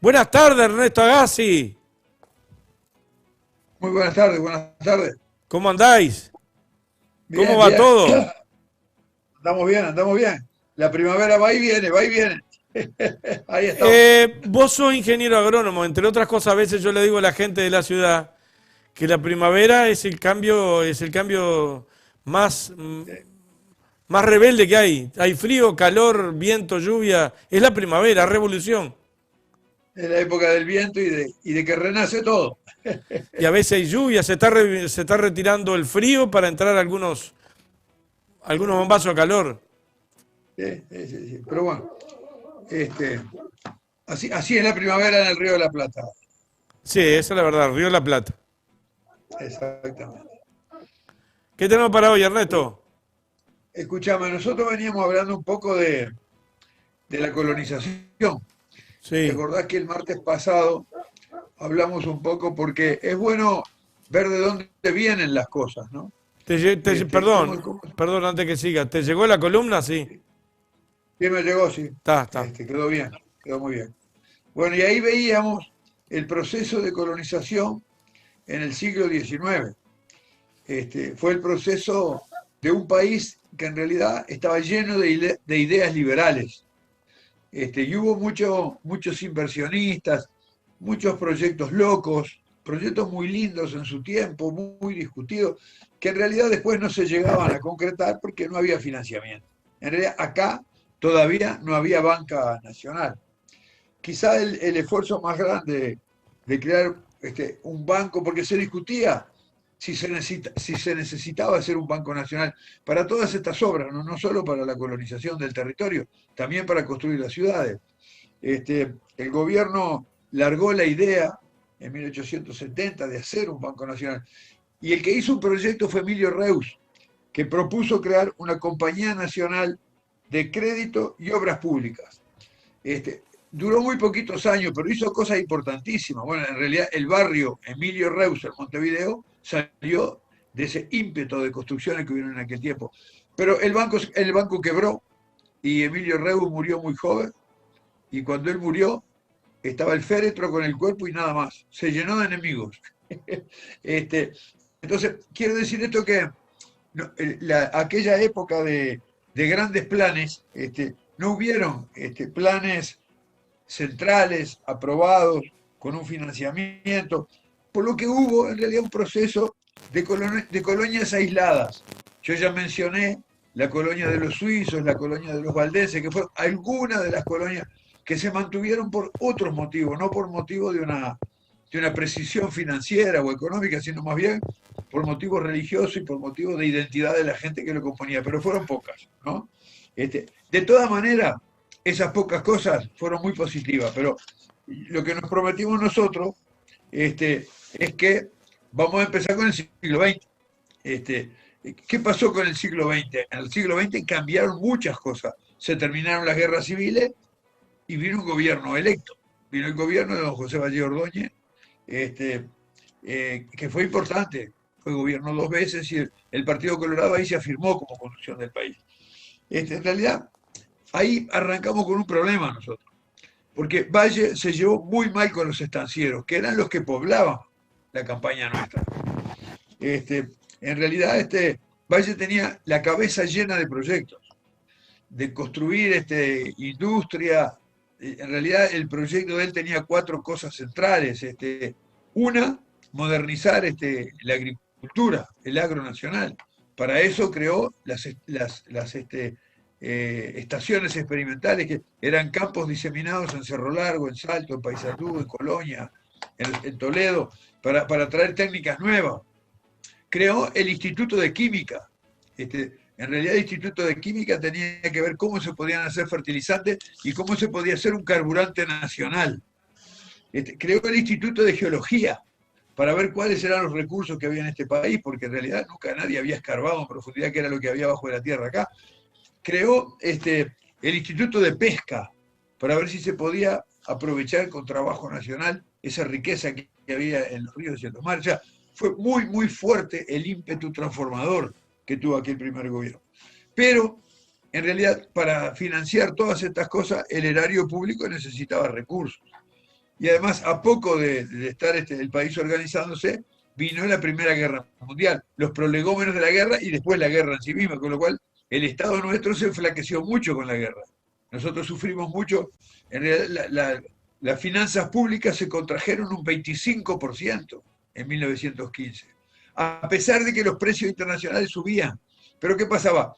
Buenas tardes, Ernesto Agassi. Muy buenas tardes, buenas tardes. ¿Cómo andáis? ¿Cómo Bien, va bien. todo? Andamos bien, andamos bien. La primavera va y viene, va y viene. Ahí estamos. Vos sos ingeniero agrónomo, entre otras cosas, a veces yo le digo a la gente de la ciudad que la primavera es el cambio más, más rebelde que hay. Hay frío, calor, viento, lluvia. Es la primavera, revolución. Es la época del viento y de que renace todo. Y a veces hay lluvia, se está retirando el frío para entrar algunos bombazos de calor. Sí, sí, sí, sí. Pero bueno, este, así es la primavera en el Río de la Plata. Sí, esa es la verdad, Río de la Plata. Exactamente. ¿Qué tenemos para hoy, Ernesto? Escuchame, nosotros veníamos hablando un poco de la colonización. ¿Te Sí. acordás que el martes pasado hablamos un poco porque es bueno ver de dónde vienen las cosas, ¿no? Perdón, ¿Cómo? perdón antes que siga. ¿Te llegó la columna? Sí. Sí, me llegó, sí. Está. Quedó bien, quedó muy bien. Bueno, y ahí veíamos el proceso de colonización en el siglo XIX. Fue el proceso de un país que en realidad estaba lleno de ideas liberales. Y hubo muchos inversionistas, muchos proyectos locos, proyectos muy lindos en su tiempo, muy discutidos, que en realidad después no se llegaban a concretar porque no había financiamiento. En realidad acá todavía no había banca nacional. Quizá el esfuerzo más grande de crear un banco, porque se discutía si se necesitaba hacer un banco nacional para todas estas obras, no solo para la colonización del territorio, también para construir las ciudades. El gobierno largó la idea en 1870 de hacer un banco nacional, y el que hizo un proyecto fue Emilio Reus, que propuso crear una compañía nacional de crédito y obras públicas. Duró muy poquitos años, pero hizo cosas importantísimas. Bueno, en realidad el barrio Emilio Reus en Montevideo salió de ese ímpetu de construcciones que hubieron en aquel tiempo. Pero el banco quebró y Emilio Reus murió muy joven, y cuando él murió estaba el féretro con el cuerpo y nada más. Se llenó de enemigos. este, entonces, quiero decir esto que no, aquella época de grandes planes, no hubieron planes centrales, aprobados, con un financiamiento, por lo que hubo en realidad un proceso de colonias aisladas. Yo ya mencioné la colonia de los suizos, la colonia de los valdenses, que fueron algunas de las colonias que se mantuvieron por otros motivos, no por motivo de una precisión financiera o económica, sino más bien por motivos religiosos y por motivos de identidad de la gente que lo componía, pero fueron pocas, ¿no? De todas maneras, esas pocas cosas fueron muy positivas, pero lo que nos prometimos nosotros es que vamos a empezar con el siglo XX. Este, ¿Qué pasó con el siglo XX? En el siglo XX cambiaron muchas cosas. Se terminaron las guerras civiles y vino un gobierno electo. Vino el gobierno de don José Valle Ordóñez, este, que fue importante. Fue gobierno dos veces y el Partido Colorado ahí se afirmó como conducción del país. En realidad, ahí arrancamos con un problema nosotros, porque Valle se llevó muy mal con los estancieros, que eran los que poblaban la campaña nuestra. En realidad, Valle tenía la cabeza llena de proyectos, de construir industria. En realidad, el proyecto de él tenía cuatro cosas centrales. Una, modernizar la agricultura, el agro nacional. Para eso creó las estaciones experimentales, que eran campos diseminados en Cerro Largo, en Salto, en Paysandú, en Colonia, en Toledo, para traer técnicas nuevas. Creó el Instituto de Química. En realidad el Instituto de Química tenía que ver cómo se podían hacer fertilizantes y cómo se podía hacer un carburante nacional. Creó el Instituto de Geología para ver cuáles eran los recursos que había en este país, porque en realidad nunca nadie había escarbado en profundidad qué era lo que había bajo de la tierra acá. Creó el Instituto de Pesca para ver si se podía aprovechar con trabajo nacional esa riqueza que había en los ríos y en los mares. O sea, fue muy, muy fuerte el ímpetu transformador que tuvo aquel primer gobierno. Pero, en realidad, para financiar todas estas cosas, el erario público necesitaba recursos. y además a poco de estar el país organizándose, vino la Primera Guerra Mundial, los prolegómenos de la guerra y después la guerra en sí misma, con lo cual el Estado nuestro se enflaqueció mucho con la guerra. Nosotros sufrimos mucho, en realidad las finanzas públicas se contrajeron un 25% en 1915, a pesar de que los precios internacionales subían. Pero ¿qué pasaba?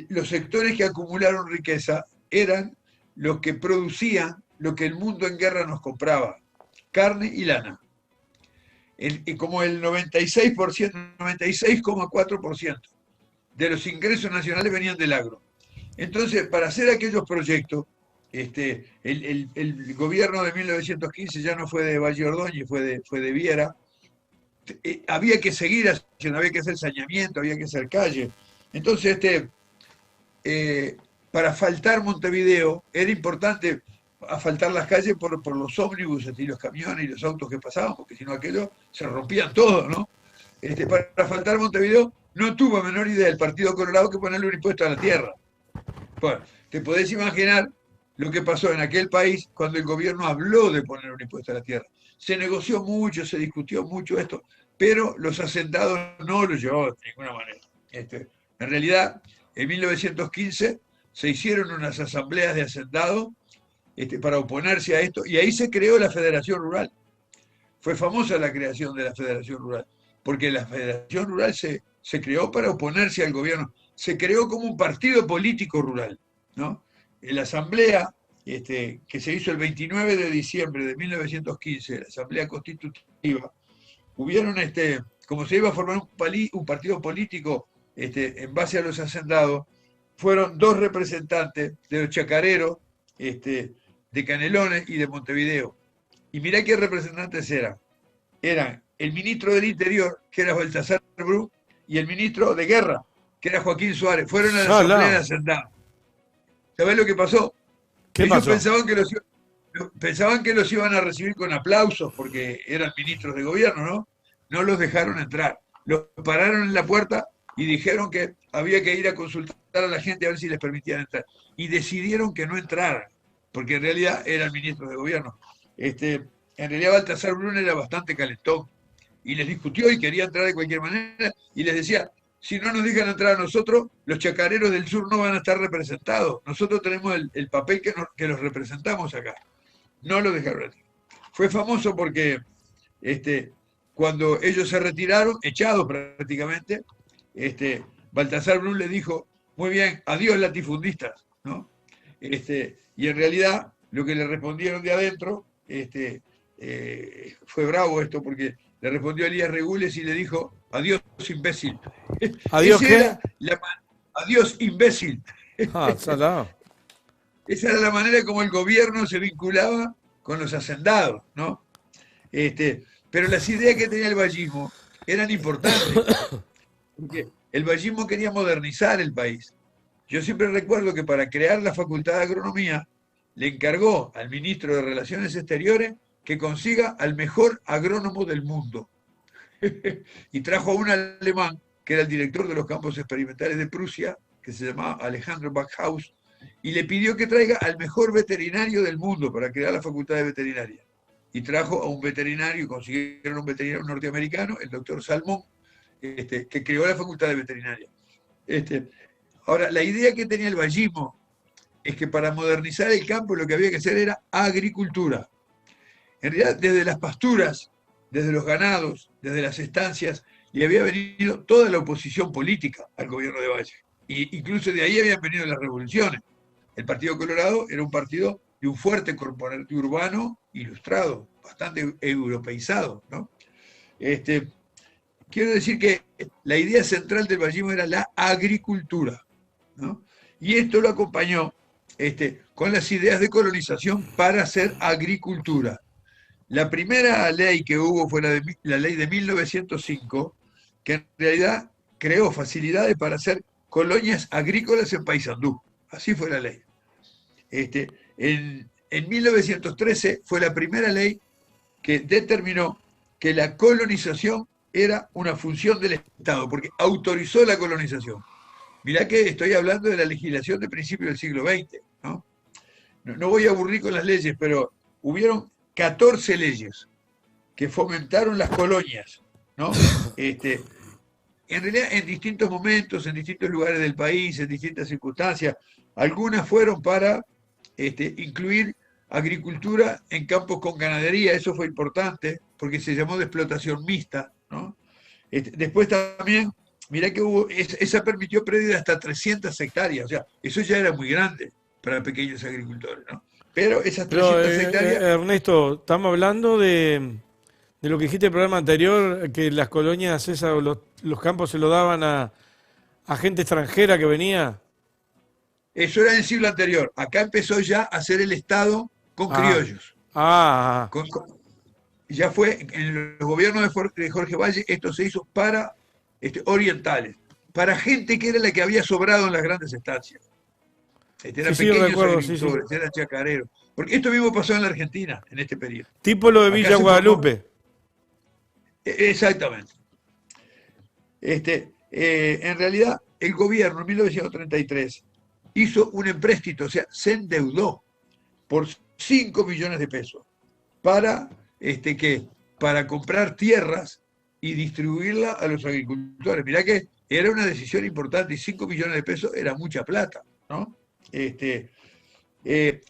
Los sectores que acumularon riqueza eran los que producían lo que el mundo en guerra nos compraba, carne y lana. Y como el 96%, 96,4% de los ingresos nacionales venían del agro. Entonces, para hacer aquellos proyectos, el gobierno de 1915 ya no fue de Valle Ordóñez, fue de Viera. Había que seguir haciendo, había que hacer saneamiento, había que hacer calle. Entonces, para asfaltar Montevideo era importante asfaltar las calles por los ómnibus y los camiones y los autos que pasaban, porque si no aquello se rompían todos, ¿no? Para asfaltar Montevideo no tuvo menor idea el Partido Colorado que ponerle un impuesto a la tierra. Bueno, te podés imaginar lo que pasó en aquel país cuando el gobierno habló de poner un impuesto a la tierra. Se negoció mucho, se discutió mucho esto, pero los hacendados no lo llevaban de ninguna manera. En realidad, en 1915 se hicieron unas asambleas de hacendados para oponerse a esto, y ahí se creó la Federación Rural. Fue famosa la creación de la Federación Rural, porque la Federación Rural se creó para oponerse al gobierno. Se creó como un partido político rural, ¿no? En la asamblea que se hizo el 29 de diciembre de 1915, la asamblea constitutiva, hubieron, como se iba a formar un partido político en base a los hacendados, fueron 2 representantes de los chacareros, de Canelones y de Montevideo. Y mirá qué representantes eran. Eran el ministro del Interior, que era Baltasar Bru, y el ministro de Guerra, que era Joaquín Suárez. Fueron a la asamblea de hacendados. ¿Sabés lo que pasó? ¿Qué Ellos pasó? pensaban que los iban a recibir con aplausos porque eran ministros de gobierno, ¿no? No los dejaron entrar. Los pararon en la puerta y dijeron que había que ir a consultar a la gente a ver si les permitían entrar. Y decidieron que no entraran, porque en realidad eran ministros de gobierno. En realidad Baltasar Brun era bastante calentón y les discutió y quería entrar de cualquier manera y les decía, si no nos dejan entrar a nosotros, los chacareros del sur no van a estar representados. Nosotros tenemos el papel que los representamos acá. No lo dejaron entrar. Fue famoso porque cuando ellos se retiraron, echados prácticamente, Baltasar Brun le dijo, muy bien, adiós latifundistas, ¿no? Y en realidad lo que le respondieron de adentro, fue bravo esto, porque le respondió Elías Regules y le dijo, adiós imbécil. ¿Adiós qué? Adiós imbécil. Ah, salado. Esa era la manera como el gobierno se vinculaba con los hacendados, ¿no? Pero las ideas que tenía el vallismo eran importantes, porque el vallismo quería modernizar el país. Yo siempre recuerdo que para crear la Facultad de Agronomía le encargó al ministro de Relaciones Exteriores que consiga al mejor agrónomo del mundo. Y trajo a un alemán, que era el director de los campos experimentales de Prusia, que se llamaba Alejandro Backhaus, y le pidió que traiga al mejor veterinario del mundo para crear la Facultad de Veterinaria. Y trajo a un veterinario, y consiguieron un veterinario norteamericano, el doctor Salmón, que creó la Facultad de Veterinaria. Ahora, la idea que tenía el vallismo es que para modernizar el campo lo que había que hacer era agricultura. En realidad, desde las pasturas, desde los ganados, desde las estancias, y había venido toda la oposición política al gobierno de Valle. Y incluso de ahí habían venido las revoluciones. El Partido Colorado era un partido de un fuerte corporativo urbano ilustrado, bastante europeizado, ¿no? Quiero decir que la idea central del vallismo era la agricultura, ¿no? Y esto lo acompañó con las ideas de colonización para hacer agricultura. La primera ley que hubo fue la ley de 1905, que en realidad creó facilidades para hacer colonias agrícolas en Paysandú. Así fue la ley. En 1913 fue la primera ley que determinó que la colonización era una función del Estado, porque autorizó la colonización. Mirá que estoy hablando de la legislación de principios del siglo XX, ¿no? No voy a aburrir con las leyes, pero hubieron 14 leyes que fomentaron las colonias, ¿no? En realidad, en distintos momentos, en distintos lugares del país, en distintas circunstancias, algunas fueron para incluir agricultura en campos con ganadería, eso fue importante, porque se llamó de explotación mixta, ¿no? Después también, mirá que esa permitió pérdida hasta 300 hectáreas, o sea, eso ya era muy grande para pequeños agricultores, ¿no? Pero esas Pero, 300 hectáreas, Ernesto, estamos hablando de lo que dijiste en el programa anterior, que las colonias esas, o los campos se lo daban a gente extranjera que venía. eso era en el siglo anterior. Acá empezó ya a hacer el Estado con Ah, criollos. ah, Ya fue en los gobiernos de Jorge Valle, esto se hizo para orientales, para gente que era la que había sobrado en las grandes estancias. sí, Eran sí, pequeños recuerdo, sí, sí. agricultores, eran chacareros. Porque esto mismo pasó en la Argentina en este periodo. Tipo lo de Acá Villa se formó, Guadalupe. exactamente. En realidad, el gobierno en 1933 hizo un empréstito, o sea, se endeudó por 5 millones de pesos para, ¿qué? Para comprar tierras y distribuirla a los agricultores. Mirá que era una decisión importante y 5 millones de pesos era mucha plata, ¿no?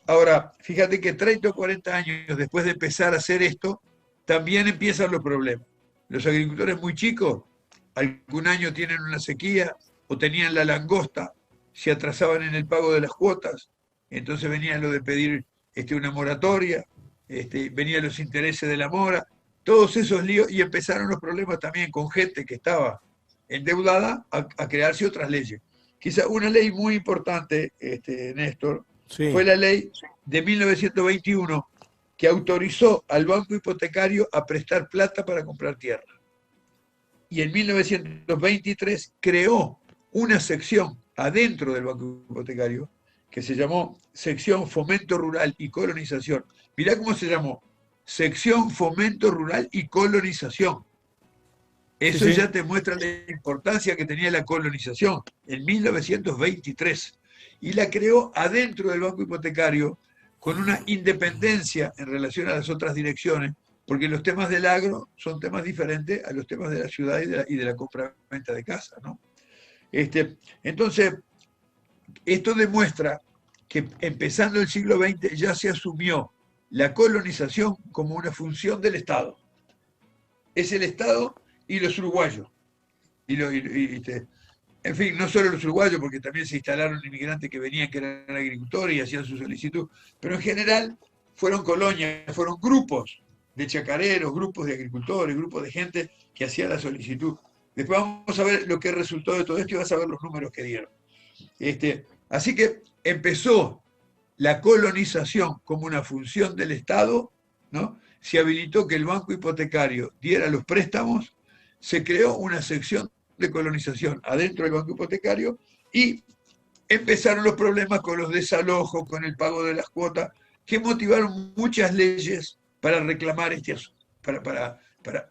Ahora, fíjate que 30 o 40 años después de empezar a hacer esto, también empiezan los problemas. Los agricultores muy chicos, algún año tienen una sequía o tenían la langosta, se atrasaban en el pago de las cuotas, entonces venía lo de pedir una moratoria, venían los intereses de la mora, todos esos líos, y empezaron los problemas también con gente que estaba endeudada a crearse otras leyes. Quizá una ley muy importante, Néstor, Sí. fue la ley de 1921 que autorizó al banco hipotecario a prestar plata para comprar tierra. Y en 1923 creó una sección adentro del banco hipotecario que se llamó Sección Fomento Rural y Colonización. Mirá cómo se llamó, Sección Fomento Rural y Colonización. Sí, Eso sí. ya te muestra la importancia que tenía la colonización en 1923. Y la creó adentro del banco hipotecario con una independencia en relación a las otras direcciones, porque los temas del agro son temas diferentes a los temas de la ciudad y de la compra-venta de casa, ¿no? Entonces, esto demuestra que empezando el siglo XX ya se asumió la colonización como una función del Estado. Es el Estado y los uruguayos. En fin, no solo los uruguayos, porque también se instalaron inmigrantes que venían, que eran agricultores y hacían su solicitud, pero en general fueron colonias, fueron grupos de chacareros, grupos de agricultores, grupos de gente que hacía la solicitud. Después vamos a ver lo que resultó de todo esto y vas a ver los números que dieron. Así que empezó la colonización como una función del Estado, ¿no? Se habilitó que el banco hipotecario diera los préstamos, se creó una sección de colonización adentro del banco hipotecario y empezaron los problemas con los desalojos, con el pago de las cuotas, que motivaron muchas leyes para reclamar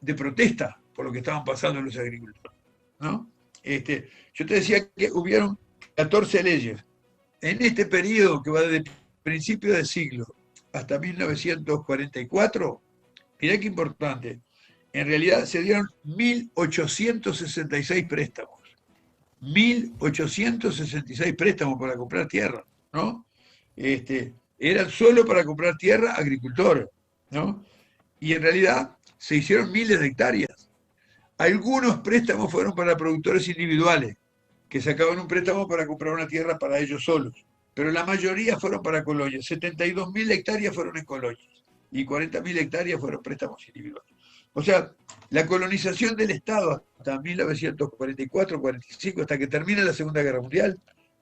de protesta por lo que estaban pasando los agricultores, ¿no? Yo te decía que hubieron 14 leyes. En este periodo que va desde principio del siglo hasta 1944, mirá qué importante, en realidad se dieron 1.866 préstamos. 1.866 préstamos para comprar tierra, ¿no? Eran solo para comprar tierra agricultores, ¿no? Y en realidad se hicieron miles de hectáreas. Algunos préstamos fueron para productores individuales, que sacaban un préstamo para comprar una tierra para ellos solos, pero la mayoría fueron para colonias. 72.000 hectáreas fueron en colonias y 40.000 hectáreas fueron préstamos individuales. O sea, la colonización del Estado hasta 1944-45, hasta que termina la Segunda Guerra Mundial,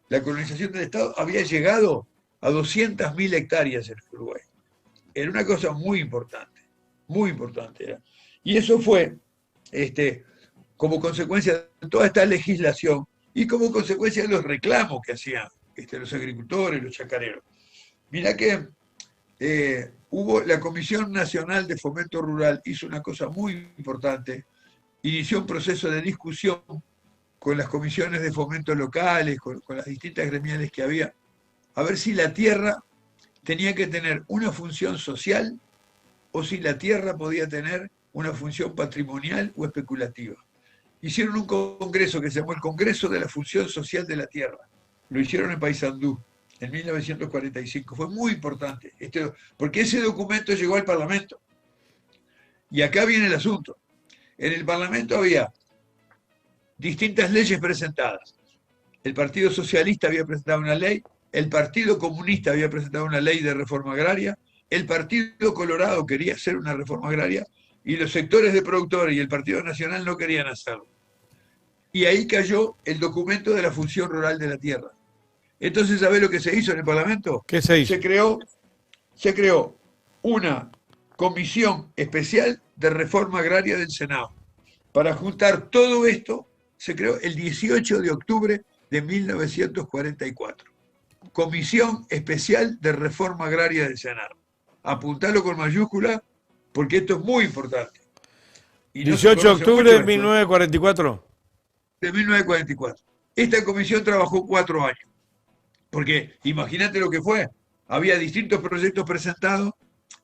la colonización del Estado había llegado a 200.000 hectáreas en Uruguay. Era una cosa muy importante era. Y eso fue como consecuencia de toda esta legislación y como consecuencia de los reclamos que hacían los agricultores, los chacareros. Mirá que hubo la Comisión Nacional de Fomento Rural, hizo una cosa muy importante, inició un proceso de discusión con las comisiones de fomento locales, con las distintas gremiales que había, a ver si la tierra tenía que tener una función social o si la tierra podía tener una función patrimonial o especulativa. Hicieron un congreso que se llamó el Congreso de la Función Social de la Tierra. Lo hicieron en Paysandú en 1945. Fue muy importante, porque ese documento llegó al Parlamento. Y acá viene el asunto. En el Parlamento había distintas leyes presentadas. El Partido Socialista había presentado una ley, el Partido Comunista había presentado una ley de reforma agraria, el Partido Colorado quería hacer una reforma agraria y los sectores de productores y el Partido Nacional no querían hacerlo. Y ahí cayó el documento de la función rural de la tierra. Entonces, ¿sabés lo que se hizo en el Parlamento? ¿Qué se hizo? Se creó una comisión especial de reforma agraria del Senado. Para juntar todo esto, se creó el 18 de octubre de 1944. Comisión Especial de Reforma Agraria del Senado. Apuntalo con mayúscula, porque esto es muy importante. Y 18 de octubre de 1944. De 1944. Esta comisión trabajó 4 años. Porque imagínate lo que fue. Había distintos proyectos presentados,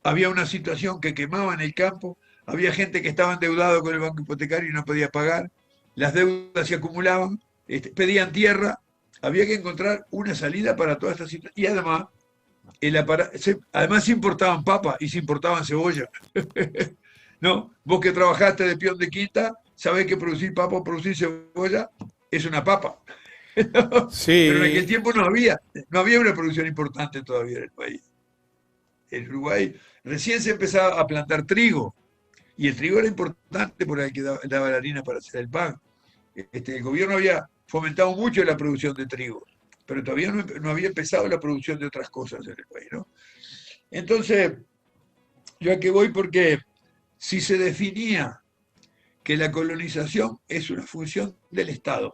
había una situación que quemaba en el campo, había gente que estaba endeudado con el banco hipotecario y no podía pagar, las deudas se acumulaban, pedían tierra, había que encontrar una salida para toda esta situación. Y además se importaban papas y se importaban cebolla. ¿No? Vos que trabajaste de peón de quinta, sabés que producir papa o producir cebolla es una papa. ¿No? Sí. Pero en aquel tiempo no había una producción importante todavía en el país. En Uruguay recién se empezaba a plantar trigo, y el trigo era importante porque el que daba la harina para hacer el pan. El gobierno había fomentado mucho la producción de trigo, pero todavía no había empezado la producción de otras cosas en el país, ¿no? Entonces, yo aquí voy porque si se definía que la colonización es una función del Estado,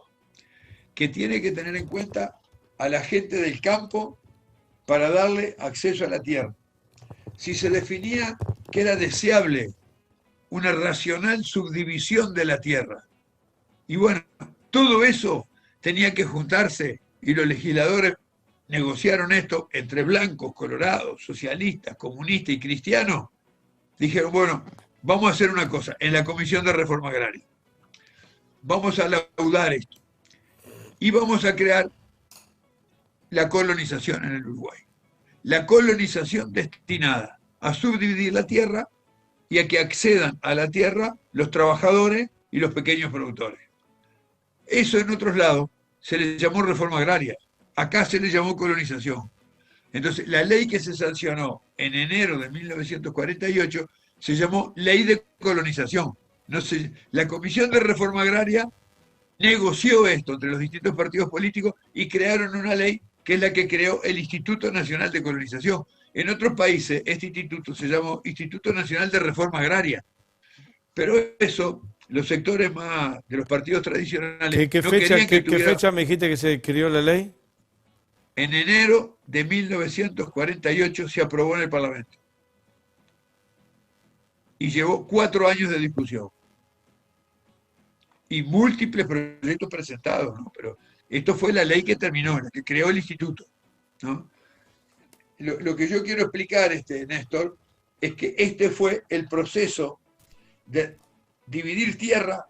que tiene que tener en cuenta a la gente del campo para darle acceso a la tierra, si se definía que era deseable una racional subdivisión de la tierra, y bueno, todo eso tenía que juntarse, y los legisladores negociaron esto entre blancos, colorados, socialistas, comunistas y cristianos. Dijeron, bueno, vamos a hacer una cosa, en la Comisión de Reforma Agraria, vamos a laudar esto, y vamos a crear la colonización en el Uruguay. La colonización destinada a subdividir la tierra y a que accedan a la tierra los trabajadores y los pequeños productores. Eso en otros lados se le llamó reforma agraria, acá se le llamó colonización. Entonces, la ley que se sancionó en enero de 1948 se llamó Ley de Colonización. La Comisión de Reforma Agraria negoció esto entre los distintos partidos políticos y crearon una ley que es la que creó el Instituto Nacional de Colonización. En otros países este instituto se llamó Instituto Nacional de Reforma Agraria. Pero eso, los sectores más de los partidos tradicionales... ¿Qué fecha me dijiste que se creó la ley? En enero de 1948 se aprobó en el Parlamento. Y llevó 4 años de discusión. Y múltiples proyectos presentados, ¿no? Pero esto fue la ley que terminó, la que creó el instituto, ¿no? Lo que yo quiero explicar, Néstor, es que este fue el proceso de dividir tierra,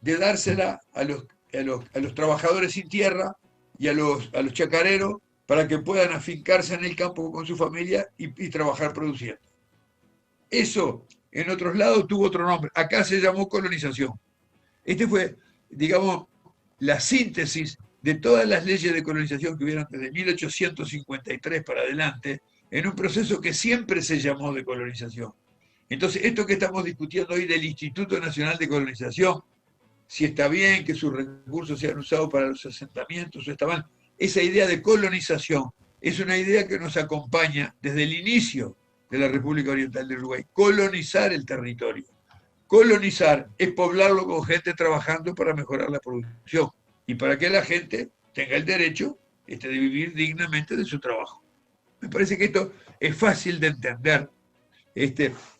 de dársela a los trabajadores sin tierra y a los chacareros para que puedan afincarse en el campo con su familia y trabajar produciendo. Eso en otros lados tuvo otro nombre, acá se llamó colonización. Este fue, digamos, la síntesis de todas las leyes de colonización que hubieron desde 1853 para adelante, en un proceso que siempre se llamó de colonización. Entonces, esto que estamos discutiendo hoy del Instituto Nacional de Colonización, si está bien que sus recursos sean usados para los asentamientos o está mal, esa idea de colonización es una idea que nos acompaña desde el inicio de la República Oriental del Uruguay, colonizar el territorio. Colonizar es poblarlo con gente trabajando para mejorar la producción y para que la gente tenga el derecho de vivir dignamente de su trabajo. Me parece que esto es fácil de entender.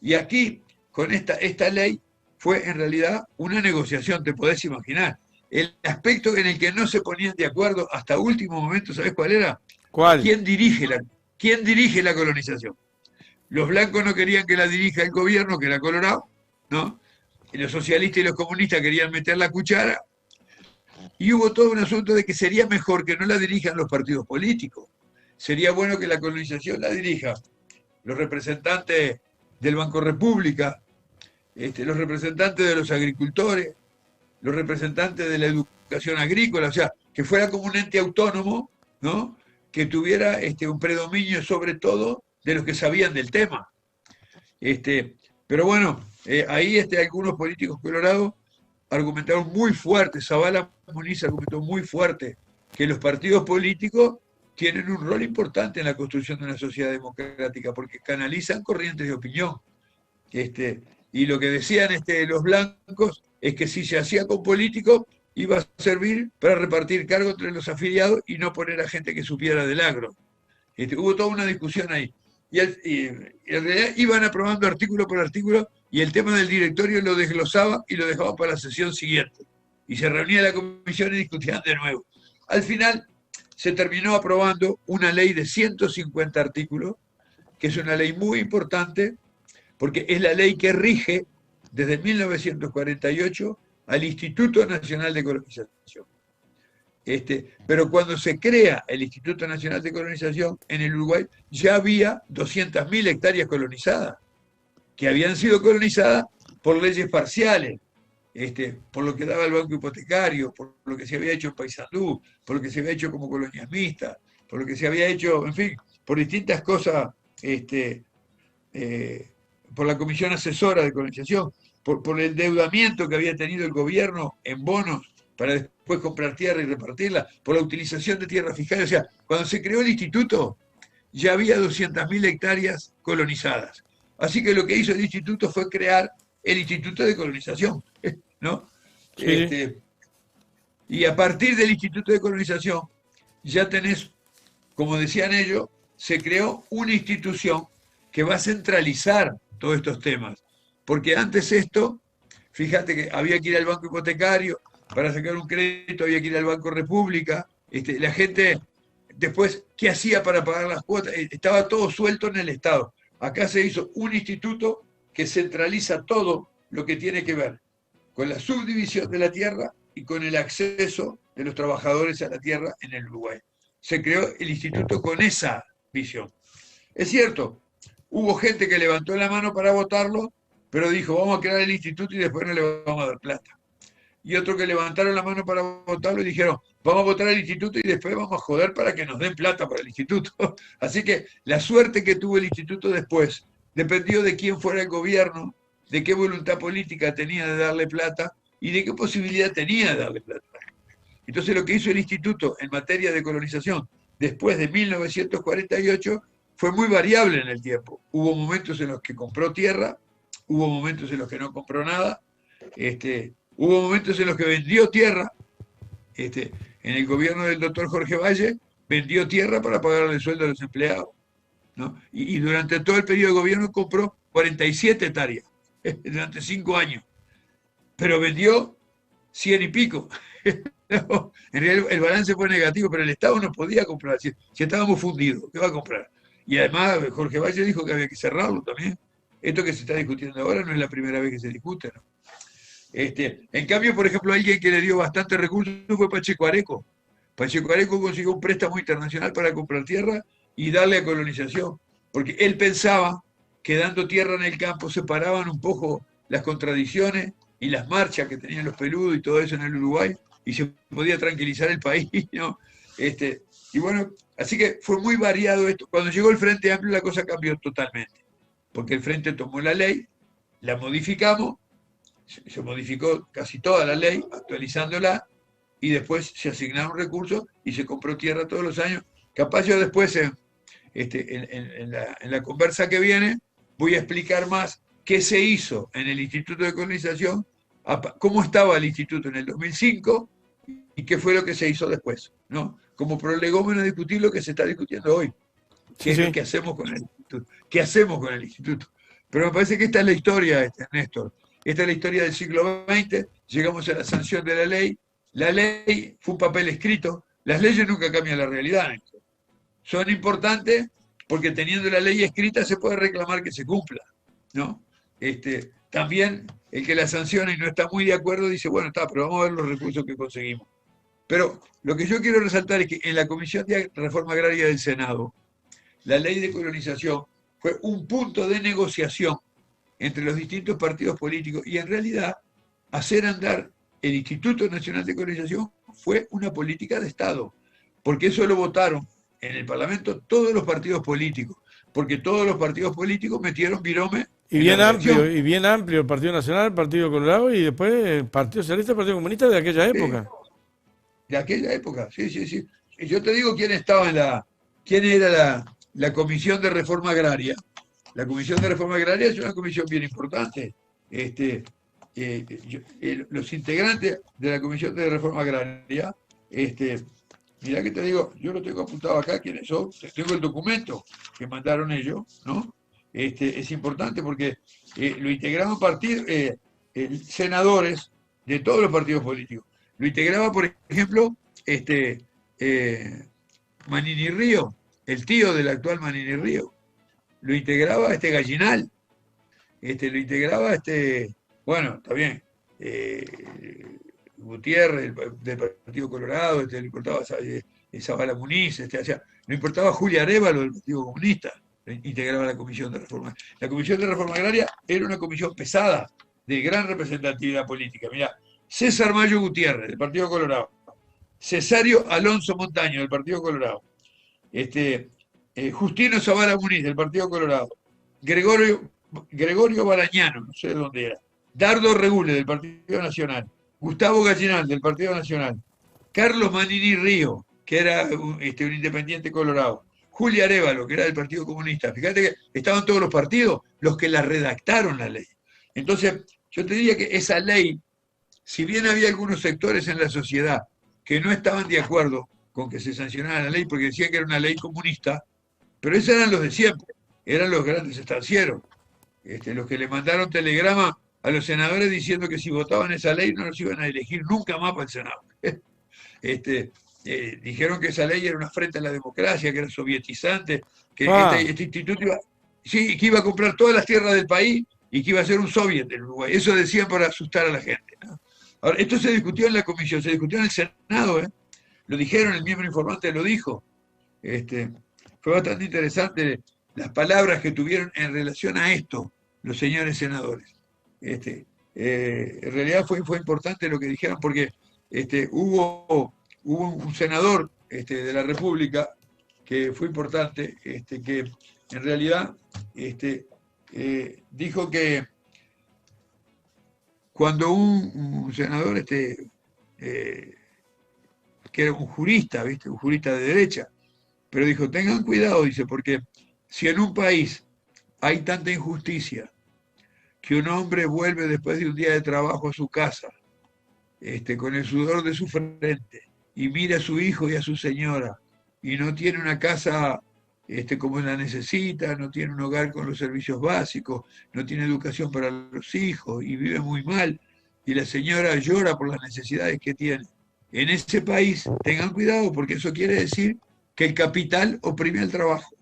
Y aquí, con esta ley, fue en realidad una negociación, te podés imaginar. El aspecto en el que no se ponían de acuerdo hasta último momento, ¿sabés cuál era? ¿Cuál? ¿Quién dirige la colonización? Los blancos no querían que la dirija el gobierno, que era Colorado, ¿no? Y los socialistas y los comunistas querían meter la cuchara, y hubo todo un asunto de que sería mejor que no la dirijan los partidos políticos. Sería bueno que la colonización la dirija los representantes del Banco República, los representantes de los agricultores, los representantes de la educación agrícola, o sea, que fuera como un ente autónomo, ¿no? Que tuviera un predominio sobre todo de los que sabían del tema. Pero bueno, ahí algunos políticos colorados argumentaron muy fuerte, Zavala Muniz argumentó muy fuerte, que los partidos políticos tienen un rol importante en la construcción de una sociedad democrática, porque canalizan corrientes de opinión. Y lo que decían los blancos es que si se hacía con políticos, iba a servir para repartir cargos entre los afiliados y no poner a gente que supiera del agro. Hubo toda una discusión ahí. Y en realidad iban aprobando artículo por artículo y el tema del directorio lo desglosaba y lo dejaba para la sesión siguiente. Y se reunía la comisión y discutían de nuevo. Al final se terminó aprobando una ley de 150 artículos, que es una ley muy importante, porque es la ley que rige desde 1948 al Instituto Nacional de Colonización. Pero cuando se crea el Instituto Nacional de Colonización en el Uruguay, ya había 200.000 hectáreas colonizadas, que habían sido colonizadas por leyes parciales, por lo que daba el Banco Hipotecario, por lo que se había hecho en Paysandú, por lo que se había hecho como colonias mixtas, por lo que se había hecho, en fin, por distintas cosas, por la Comisión Asesora de Colonización, por el endeudamiento que había tenido el gobierno en bonos para después comprar tierra y repartirla, por la utilización de tierras fiscales. O sea, cuando se creó el instituto, ya había 200.000 hectáreas colonizadas. Así que lo que hizo el instituto fue crear el Instituto de Colonización, ¿no? Sí. Y a partir del Instituto de Colonización, ya tenés, como decían ellos, se creó una institución que va a centralizar todos estos temas. Porque antes fíjate que había que ir al Banco Hipotecario, para sacar un crédito había que ir al Banco República, la gente después, ¿qué hacía para pagar las cuotas? Estaba todo suelto en el Estado. Acá se hizo un instituto que centraliza todo lo que tiene que ver con la subdivisión de la tierra y con el acceso de los trabajadores a la tierra en el Uruguay. Se creó el instituto con esa visión. Es cierto, hubo gente que levantó la mano para votarlo, pero dijo, vamos a crear el instituto y después no le vamos a dar plata. Y otros que levantaron la mano para votarlo y dijeron, vamos a votar el instituto y después vamos a joder para que nos den plata para el instituto. Así que la suerte que tuvo el instituto después dependió de quién fuera el gobierno, de qué voluntad política tenía de darle plata y de qué posibilidad tenía de darle plata. Entonces lo que hizo el instituto en materia de colonización después de 1948 fue muy variable en el tiempo. Hubo momentos en los que compró tierra, hubo momentos en los que no compró nada, hubo momentos en los que vendió tierra. En el gobierno del doctor Jorge Valle vendió tierra para pagarle el sueldo a los empleados, ¿no? Y durante todo el periodo de gobierno compró 47 hectáreas durante 5 años, pero vendió 100 y pico. No, en realidad el balance fue negativo, pero el Estado no podía comprar. Si estábamos fundidos, ¿qué va a comprar? Y además Jorge Valle dijo que había que cerrarlo también. Esto que se está discutiendo ahora no es la primera vez que se discute, ¿no? En cambio, por ejemplo, alguien que le dio bastante recursos fue Pacheco Areco. Pacheco Areco consiguió un préstamo internacional para comprar tierra y darle a colonización, porque él pensaba que dando tierra en el campo separaban un poco las contradicciones y las marchas que tenían los peludos y todo eso en el Uruguay, y se podía tranquilizar el país, ¿no? Y bueno, así que fue muy variado esto. Cuando llegó el Frente Amplio la cosa cambió totalmente, porque el Frente tomó la ley, la modificamos, se modificó casi toda la ley, actualizándola, y después se asignaron recursos y se compró tierra todos los años. Capaz yo después, en la conversa que viene, voy a explicar más qué se hizo en el Instituto de Colonización, cómo estaba el instituto en el 2005 y qué fue lo que se hizo después, ¿no? Como prolegómeno a discutir lo que se está discutiendo hoy. ¿Qué es lo que hacemos con el instituto? ¿Qué hacemos con el instituto? Pero me parece que esta es la historia, Néstor. Esta es la historia del siglo XX, llegamos a la sanción de la ley. La ley fue un papel escrito. Las leyes nunca cambian la realidad, Néstor. Son importantes porque teniendo la ley escrita se puede reclamar que se cumpla, ¿no? También el que la sanciona y no está muy de acuerdo dice, bueno, está, pero vamos a ver los recursos que conseguimos. Pero lo que yo quiero resaltar es que en la Comisión de Reforma Agraria del Senado, la ley de colonización fue un punto de negociación entre los distintos partidos políticos y en realidad hacer andar el Instituto Nacional de Colonización fue una política de Estado, porque eso lo votaron en el Parlamento todos los partidos políticos, porque todos los partidos políticos metieron virome Y en la redacción. bien amplio el Partido Nacional, el Partido Colorado y después el Partido Socialista, el Partido Comunista de aquella Sí, época. de aquella época, sí, sí, sí. Y yo te digo quién estaba quién era la Comisión de Reforma Agraria. La Comisión de Reforma Agraria es una comisión bien importante. Los integrantes de la Comisión de Reforma Agraria, mirá que te digo, yo lo tengo apuntado acá, quiénes son, tengo el documento que mandaron ellos, ¿no? Es importante porque lo integraban senadores de todos los partidos políticos. Lo integraba, por ejemplo, Manini Río, el tío del actual Manini Río. Lo integraba Gallinal. Lo integraba bueno, está bien, Gutiérrez, del Partido Colorado, le importaba Zavala Muniz, o sea, no importaba Julia Arévalo del Partido Comunista, integraba la Comisión de Reforma. La Comisión de Reforma Agraria era una comisión pesada, de gran representatividad política. Mirá, César Mayo Gutiérrez, del Partido Colorado, Cesario Alonso Montaño, del Partido Colorado, Justino Zavala Muniz, del Partido Colorado, Gregorio Barañano, no sé de dónde era, Dardo Regule, del Partido Nacional, Gustavo Gallinal, del Partido Nacional, Carlos Manini Río, que era un independiente colorado, Julia Arévalo, que era del Partido Comunista. Fíjate que estaban todos los partidos los que la redactaron la ley. Entonces, yo te diría que esa ley, si bien había algunos sectores en la sociedad que no estaban de acuerdo con que se sancionara la ley, porque decían que era una ley comunista, pero esos eran los de siempre, eran los grandes estancieros, los que le mandaron telegrama a los senadores diciendo que si votaban esa ley no los iban a elegir nunca más para el Senado. Dijeron que esa ley era una afrenta a la democracia, que era sovietizante, que este instituto que iba a comprar todas las tierras del país y que iba a ser un soviet en Uruguay. Eso decían para asustar a la gente, ¿no? Ahora, esto se discutió en la comisión, se discutió en el Senado, ¿eh? Lo dijeron, el miembro informante lo dijo. Fue bastante interesante las palabras que tuvieron en relación a esto los señores senadores. En realidad fue importante lo que dijeron porque hubo un senador de la República que fue importante, que en realidad dijo que cuando un senador que era un jurista, ¿viste? Un jurista de derecha, pero dijo, tengan cuidado, dice, porque si en un país hay tanta injusticia que un hombre vuelve después de un día de trabajo a su casa, con el sudor de su frente, y mira a su hijo y a su señora, y no tiene una casa como la necesita, no tiene un hogar con los servicios básicos, no tiene educación para los hijos, y vive muy mal, y la señora llora por las necesidades que tiene. En ese país, tengan cuidado, porque eso quiere decir que el capital oprime al trabajo.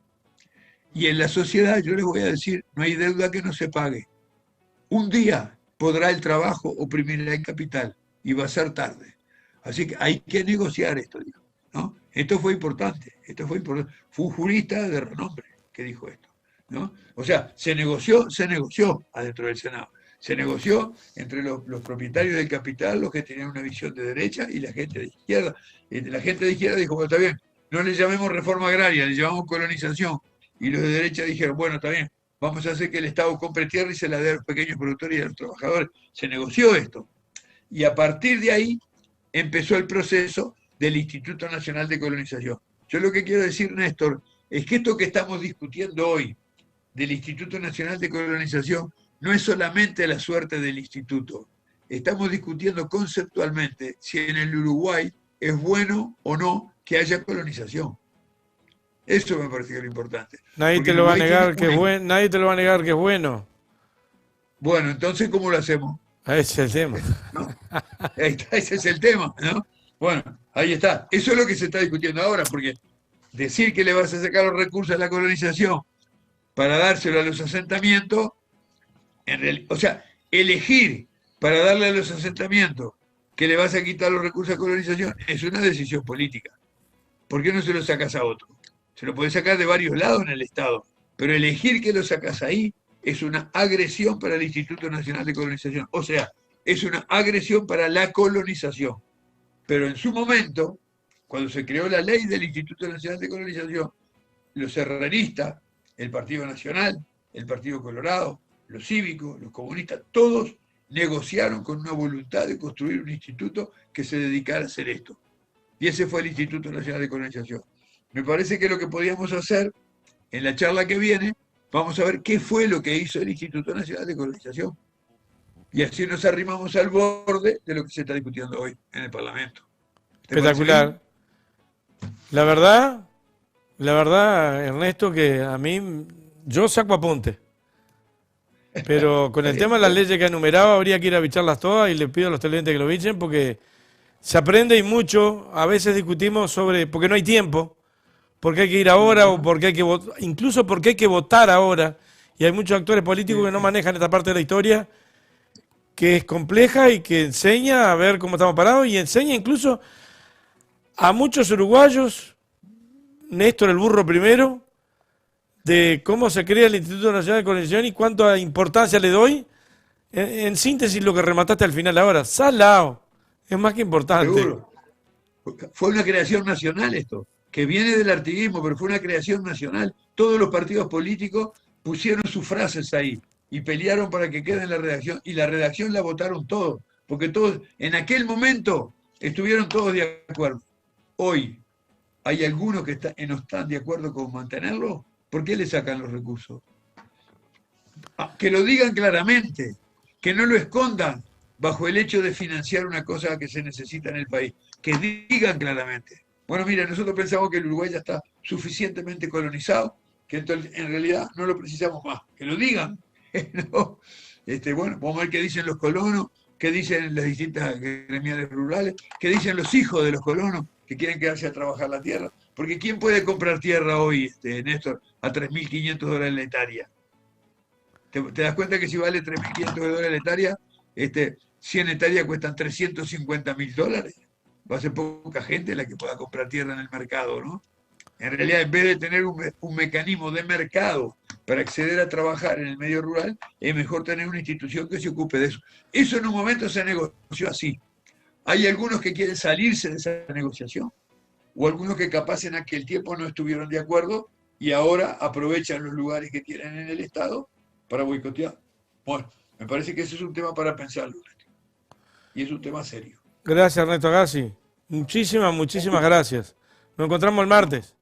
Y en la sociedad, yo les voy a decir, no hay deuda que no se pague. Un día podrá el trabajo oprimir al capital y va a ser tarde. Así que hay que negociar esto, dijo, ¿no? Esto fue importante, Fue un jurista de renombre que dijo esto, ¿no? O sea, se negoció adentro del Senado. Se negoció entre los propietarios del capital, los que tenían una visión de derecha, y la gente de izquierda. La gente de izquierda dijo, bueno, está bien, no le llamemos reforma agraria, le llamamos colonización. Y los de derecha dijeron, bueno, está bien, vamos a hacer que el Estado compre tierra y se la dé a los pequeños productores y a los trabajadores. Se negoció esto. Y a partir de ahí empezó el proceso del Instituto Nacional de Colonización. Yo lo que quiero decir, Néstor, es que esto que estamos discutiendo hoy del Instituto Nacional de Colonización no es solamente la suerte del instituto. Estamos discutiendo conceptualmente si en el Uruguay es bueno o no que haya colonización. Eso me parece que es lo importante. Nadie te lo va a negar que es bueno. Nadie te lo va a negar que es bueno. Bueno, entonces, ¿cómo lo hacemos? Ese es el tema. ¿No? Ahí está, ese es el tema, ¿no? Bueno, ahí está. Eso es lo que se está discutiendo ahora, porque decir que le vas a sacar los recursos a la colonización para dárselo a los asentamientos, o sea, elegir para darle a los asentamientos que le vas a quitar los recursos a colonización es una decisión política. ¿Por qué no se lo sacas a otro? Se lo podés sacar de varios lados en el Estado, pero elegir que lo sacas ahí es una agresión para el Instituto Nacional de Colonización. O sea, es una agresión para la colonización. Pero en su momento, cuando se creó la ley del Instituto Nacional de Colonización, los serranistas, el Partido Nacional, el Partido Colorado, los cívicos, los comunistas, todos negociaron con una voluntad de construir un instituto que se dedicara a hacer esto. Y ese fue el Instituto Nacional de Colonización. Me parece que lo que podíamos hacer en la charla que viene, vamos a ver qué fue lo que hizo el Instituto Nacional de Colonización. Y así nos arrimamos al borde de lo que se está discutiendo hoy en el Parlamento. Espectacular. La verdad, Ernesto, que a mí, yo saco apunte. Pero con el tema de las leyes que ha enumerado, habría que ir a bicharlas todas y le pido a los televidentes que lo bichen porque se aprende y mucho. A veces discutimos sobre, porque no hay tiempo, porque hay que ir ahora o porque hay que votar, incluso porque hay que votar ahora. Y hay muchos actores políticos que no manejan esta parte de la historia que es compleja y que enseña a ver cómo estamos parados y enseña incluso a muchos uruguayos, Néstor el burro primero, de cómo se crea el Instituto Nacional de Colonización y cuánta importancia le doy. En síntesis, lo que remataste al final ahora, salao, es más que importante. Seguro. Fue una creación nacional esto, que viene del artiguismo, pero fue una creación nacional. Todos los partidos políticos pusieron sus frases ahí y pelearon para que quede en la redacción, y la redacción la votaron todos, porque todos, en aquel momento, estuvieron todos de acuerdo. Hoy, ¿hay algunos que no están de acuerdo con mantenerlo? ¿Por qué le sacan los recursos? Que lo digan claramente, que no lo escondan bajo el hecho de financiar una cosa que se necesita en el país, que digan claramente. Bueno, mira, nosotros pensamos que el Uruguay ya está suficientemente colonizado, que entonces en realidad no lo precisamos más, que lo digan. ¿No? Bueno, vamos a ver qué dicen los colonos, qué dicen las distintas gremiales rurales, qué dicen los hijos de los colonos que quieren quedarse a trabajar la tierra. Porque ¿quién puede comprar tierra hoy, Néstor, a $3.500 la hectárea? ¿Te das cuenta que si vale $3.500 la hectárea, 100 hectáreas cuestan $350.000? Va a ser poca gente la que pueda comprar tierra en el mercado, ¿no? En realidad, en vez de tener un mecanismo de mercado para acceder a trabajar en el medio rural, es mejor tener una institución que se ocupe de eso. Eso en un momento se negoció así. Hay algunos que quieren salirse de esa negociación, o algunos que capaz en aquel tiempo no estuvieron de acuerdo y ahora aprovechan los lugares que tienen en el Estado para boicotear. Bueno, me parece que ese es un tema para pensarlo, y es un tema serio. Gracias, Ernesto Agassi. Muchísimas gracias. Nos encontramos el martes.